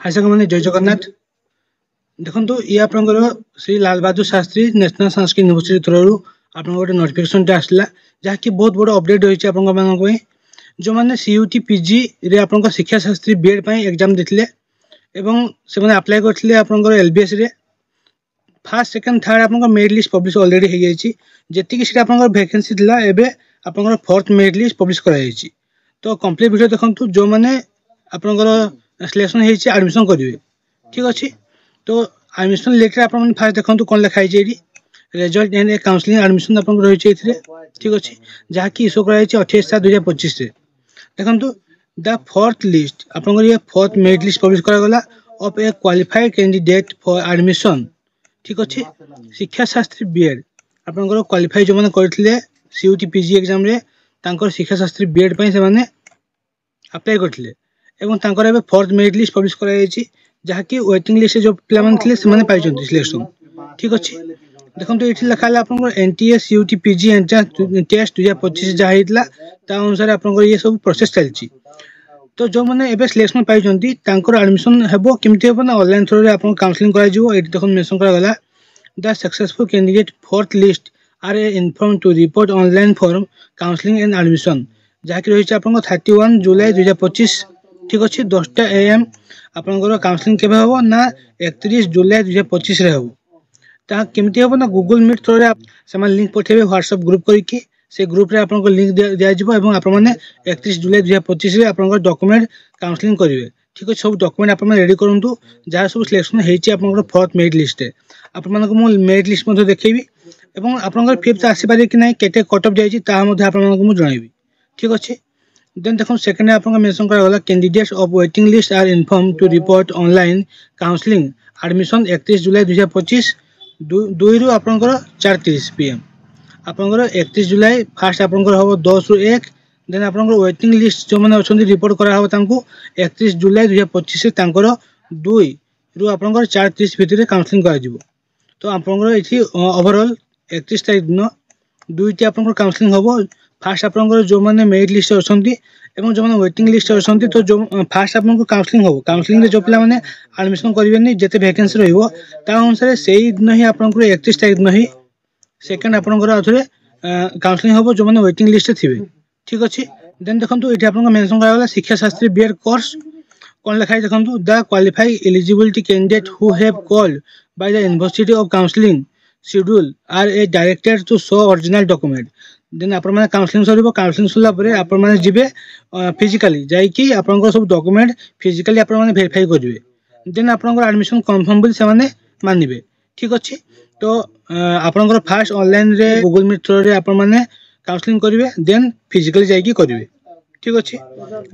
हाय साग मैंने जय जगन्नाथ देखो ये आप Shri Lal Bahadur Shastri national Sanskrit university through आप गोटे नोटिफिकेशन आसला जहाँकि बहुत बड़ अपडेट रही है जो मैंने सीयूटी पीजी रे आप शिक्षा शास्त्री बीएड एग्जाम देते से अप्लाई करते आप एलबीएस रे फास्ट सेकेंड थर्ड आप मेरिट लिस्ट पब्लिश ऑलरेडी हो जाए जी आप वैकेंसी था एवं आप फोर्थ मेरिट लिस्ट पब्लिश कराई। तो कंप्लीट वीडियो देखो जो मैंने आपंकर सिलेक्शन होती एडमिशन करेंगे ठीक अच्छे। तो एडमिशन लेटर आप फास्ट देखो कौन लिखाई रिजल्ट एंड काउंसलिंग एडमिशन आप रही ठीक अच्छे जहाँकि इश्यू कराई 28/7/2025 देखो द फोर्थ लिस्ट आप ये फोर्थ मेरिट लिस्ट पब्लिश करागला of a qualified candidate for admission ठीक अच्छे शिक्षा शास्त्री बीएड आप क्वालिफाई जो मैंने करते सीयूटी पीजी एग्जाम रे शिक्षा शास्त्री बीएड से अप्लाई करते फोर्थ मेरिट लिस्ट पब्लिश कराई जहाँकि वेटिंग लिस्ट जो पे सिलेक्शन ठीक अच्छे। देखो ये लिखा है आप NTA CUET PG entrance test 2025 जहाँ होता अनुसार आप ये सब प्रोसेस चलती। तो जो मैंने एवं सिलेक्शन पाई एडमिशन हम केमती हम ना ऑनलाइन थ्रू आप काउंसलिंग कर मेंशन करागला the successful candidate fourth list are a inform to report online form counselling and admission जहाँकि रही आप 31 जुलाई 2025 ठीक अच्छे 10टा AM आपंकर काउंसलिंग केवे हम ना 31 जुलाई 2025 रे हम ता केमती हम ना गूगल मीट थ्रू से लिंक पठेबे व्हाट्सएप ग्रुप करके से ग्रुप रे आपन लिंक दिया जिवो एवं आप 31 जुलाई 2025 रे आपन डॉक्यूमेंट काउंसलिंग करेंगे ठीक अच्छे। सब डॉक्यूमेंट आप रेडी करूँ जहाँ सब सिलेक्शन होती फोर्थ मेरिट लिस्ट आप मेरिट लिस्ट देखी और आपंकर फिफ्थ आसपारे कि ना केटे कट ऑफ जाइए जनइबी ठीक अच्छे। देन देखो सेकेंड आप मेंशन करागला candidates of waiting list are inform to report online counselling admission 31 जुलाई 2025 2 रु आपंकर 4:30 PM आपंकर 31 जुलाई फास्ट आपंकर हम 10 रु 1 देन आपंकर वेटिंग लिस्ट जो मैंने अच्छा रिपोर्ट करा 31 जुलाई 2025 2 रु आपंकर 4:30 भितर काउंसलिंग कर। तो आपंकर ये ओवरऑल 31 तारीख दिन 2टी आपंकर काउंसलिंग हम फास्ट आपंकर जो मैंने मेरिट लिस्ट अच्छा जो मैंने वेटिंग लिस्ट अच्छा तो जो फास्ट आपको काउंसलिंग हम काउंसलिंग जो पे मैंने एडमिशन करेंगे जिते वैकेंसी अनुसार से ही दिन ही आपको 31 तारीख दिन ही सेकेंड आपंकर आउे काउंसलिंग हम जो मैंने वेटिंग लिस्ट थे ठीक अच्छे। देन देखो ये आप मेंशन करागला शिक्षा शास्त्री बीएड कोर्स कौन लिखाई देखो the qualified eligibility candidate who have called by the university of counselling schedule are a directed to show original document then आप काउंसलिंग सर काउंसलिंग सरला आप जी फिजिकाली जाकि आप सब डॉक्यूमेंट फिजिकाली आप वेरीफाई करेंगे देन आप एडमिशन कन्फर्म बोली से मानवे ठीक अच्छे। तो आपंकर फास्ट ऑनलाइन रे गूगल मीट थ्रू रे आप काउंसलिंग करेंगे देन फिजिकाली जाकि करेंगे ठीक अच्छे।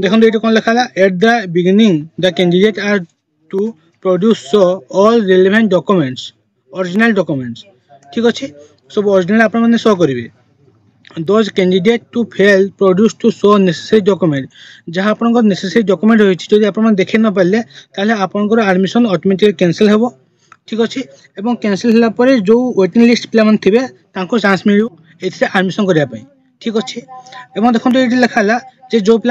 देखो ये कौन लिखा है at the beginning the candidate are to produce show all relevant documents original documents ठीक अच्छे सब ओरिजिनल आप शो करेंगे those candidate to fail produce to show necessary document जहाँ आप नेसेसरी डॉक्यूमेंट रही आप देखे न पारे ताले आपंकर एडमिशन ऑटोमेटिक कैंसिल हो ठीक अच्छे। और कैंसिल होगापर जो वेटिंग लिस्ट पे थे चांस मिल एडमिशन करने ठीक अच्छे। और देखो ये लिखा है जो पे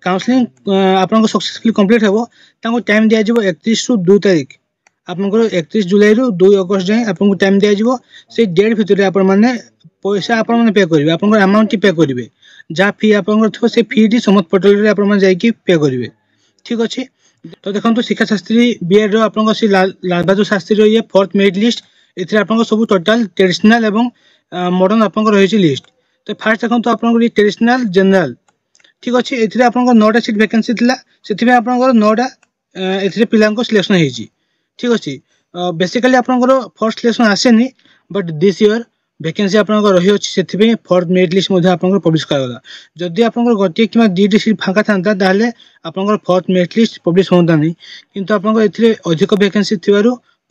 काउंसलिंग आप सक्सेसफुली कंप्लीट हो टाइम दिज्व 31 रु 2 तारीख आपंकर 31 जुलाई रु 2 अगस्त जाए आपको टाइम दिज्व से डेट भितर आप पैसा आप पे करेंगे आप अमाउंट पे करेंगे जहाँ फी आप से फी टी समत पोर्टल आप पे करेंगे ठीक अच्छे। तो देखो शिक्षा शास्त्री बीएड आप लाल बहादुर शास्त्री ये फोर्थ मेरिट लिस्ट ये आप सब टोटाल ट्रेडिशनल और मॉडर्न आप रही लिस्ट। तो फास्ट देखो आप ट्रेडिशनल जनरल ठीक अच्छे ये आप 9टा सीट वैकेंसी थी आप 9टा पिला सिलेक्शन होती ठीक अच्छे। बेसिकली आपंकर फर्स्ट सिलेक्शन आसेनी बट दिस ईयर वैकेंसी आप रही अच्छी फोर्थ मेरिट लिस्ट पब्लिश करागला जदि आप गोटे कि 2टी सीट फाँका था आप फोर्थ मेरिट लिस्ट पब्लिश होता नहीं किंतु आप अधिक वैकेंसी थी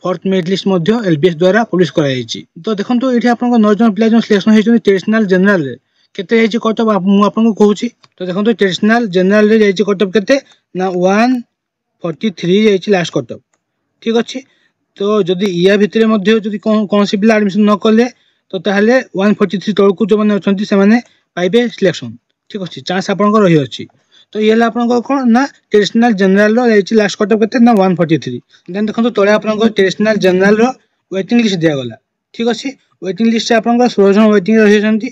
फोर्थ मेरिट लिस्ट एलबीएस द्वारा पब्लिश कराई। तो देखो ये आप 9 जन पिला जो सिलेक्शन होती ट्रेडिशनल जनरल केते कट ऑफ आपको कहूँ। तो देखो ट्रेडिशनल जनरल कट ऑफ केते ना 143 लास्ट कट ऑफ ठीक अच्छे। तो जदि या भितर कौन सी पिला एडमिशन न कले तो ताहले 143 तौक जो मैंने अच्छा से पाइबे सिलेक्शन ठीक अच्छे चांस आप रही अच्छी। तो ये आपको कौन ना ट्रेडिशनल जनरल लास्ट कटअप के ना 143। देन देखो तले आपको ट्रेडिशनल जनरल वेटिंग लिस्ट दिगला। ठीक अच्छे वेटिंग लिस्ट आप 16 जन वेटिंग रही।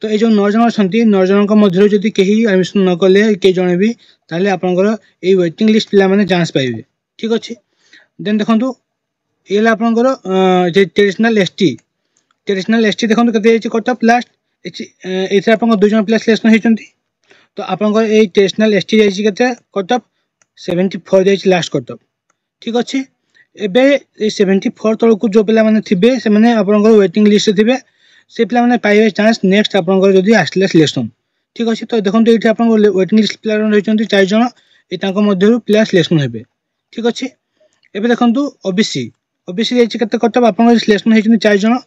तो ये जो 9 जन अच्छा 9 जन मध्य जदि कहीं एडमिशन न कले कई जन भी ताले आपंकर ये वेटिंग लिस्ट पिला माने चांस पाइबे। ठीक अच्छे देन देखो ये आपंकर ट्रेडिशनल एसटी देखो के कटअप लास्ट ये 2 जन पिला सिलेक्शन होती। तो आपंकर ये ट्रेडिशनल एसटी जाइए कटअप 74 जाइए लास्ट कटअप। ठीक अच्छे एबे 74 तलक जो पिला माने थिबे से माने आपंकर वेटिंग लिस्ट थे से पिला माने पाइबे चांस नेक्स्ट आपंकर जदि आसले सिलेक्शन। ठीक अच्छे तो देखो ये आप वेटिंग लिस्ट पिला रही 4 जन ये मध्य पिला सिलेक्शन हे। ठीक अच्छे एबे देखो ओबीसी जाइए कटअप आप सिलेक्शन होती 4 जन।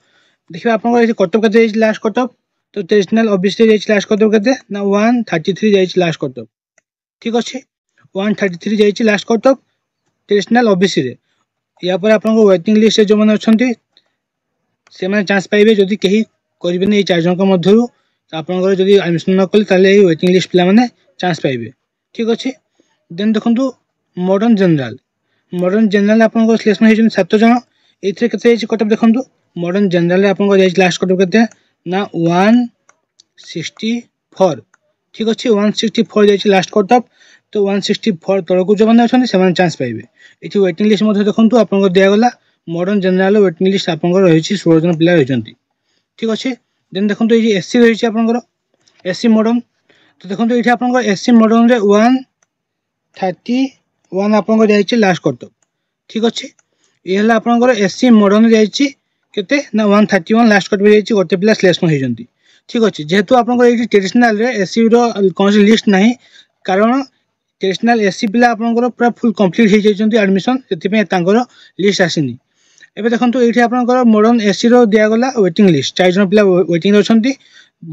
देखिए आप कटअप के लास्ट कटअप तो ट्रेडिशनल ओबीसी जाइए लास्ट कटअप के ना 133 जाइए लास्ट कटअप। ठीक अच्छे 133 जाइए लास्ट कटअप ट्रेडिशनल ओबीसी रे। या पर आप वेटिंग लिस्ट जो मैंने अच्छा से मैंने चांस पाइबे जदि कहीं करेंगे 4 जन मध्य आपंकर जब एडमिशन न कले वेटिंग लिस्ट पिला माने चांस पाइबे। ठीक अच्छे देन देखो मॉडर्न जनरल आप सिलेक्शन होती 7 जन ये कटअप देखो मॉडर्न जनरल आप लास्ट कटअप के ना 164। ठीक अच्छे 164 जाइए लास्ट कटअप तो 164 तलक जो मैंने अच्छा से चांस पाइबे। ये वेटिंग लिस्ट देखो आपको दिगला मॉडर्न जनरल वेटिंग लिस्ट आप रही 16 जन पिला रही। ठीक अच्छे देन देखो ये एससी रही आपंकर एससी मॉडर्न। तो देखो ये आप एससी मॉडर्न रे 131 आप लास्ट कटअप। ठीक अच्छे ये आपंकर एससी मॉडर्न जाइए केते ना 131 लास्ट कटअप जाइए गोटे पिला सिलेक्शन होती। ठीक अच्छे जेहेतु आपंकर ये ट्रेडिशनल एससी कौन लिस्ट ना कारण ट्रेडिशनल एससी पिला आपंकर पूरा फुल कंप्लीट हो जाती एडमिशन से लिस्ट आसीनी। एबे देखो ये आपंकर मॉडर्न एससी दिगला वेटिंग लिस्ट 4 जन पिला वेटिंग अच्छा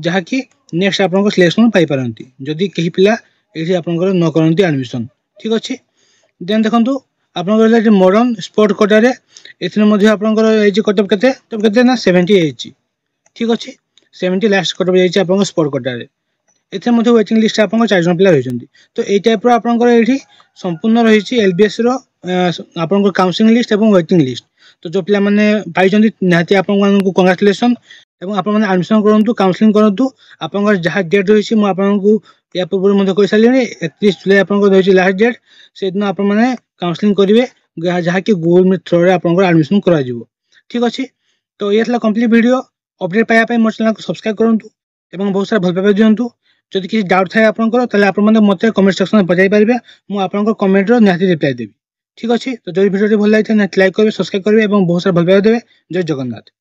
जहाँकि नेक्स्ट आप सिलेक्शन पाइपारती जदि कहीं पिला ये आपंकर न करती एडमिशन। ठीक अच्छे देन देखो आपंकर मॉडर्न स्पोर्ट कोटारे आपंकर कटअप के ना 70 जाइए। ठीक अच्छे 70 लास्ट कटअप जाइए आप स्पोर्ट कोटारे ये वेटिंग लिस्ट आप 4 जन पिला रही। तो ये टाइप आपंकर ये संपूर्ण रही एलबीएस आपंकर काउंसिलिंग लिस्ट और वेटिंग लिस्ट। तो जो पिला माने पाई निहाती आपको कंग्राचुलेसन एवं आप एडमिशन करूँ काउंसिलिंग करूँ आप जहाँ डेट रही मुझे या पूर्व कही सारे 31 जुलाई आप रही लास्ट डेट से दिन आप काउंसिलिंग करेंगे जहाँकि गूगल मीट थ्रो आप एडमिशन कर। ठीक अच्छे तो ये कंप्लीट वीडियो अपडेट पाइबा मोर चैनल को सब्सक्राइब करूँ और बहुत सारा भल पाइबा दिंतु। जदि किसी डाउट थाए आपंकर मत कमेंट सेक्शन में पचाई पारे मुझे कमेंट निहाती रिप्लाई देवी। ठीक अच्छे तो जो वीडियो भल लगी लाइक करेंगे सब्सक्राइब करेंगे और बहुत सारा भल पाइबा देवे। जय जगन्नाथ।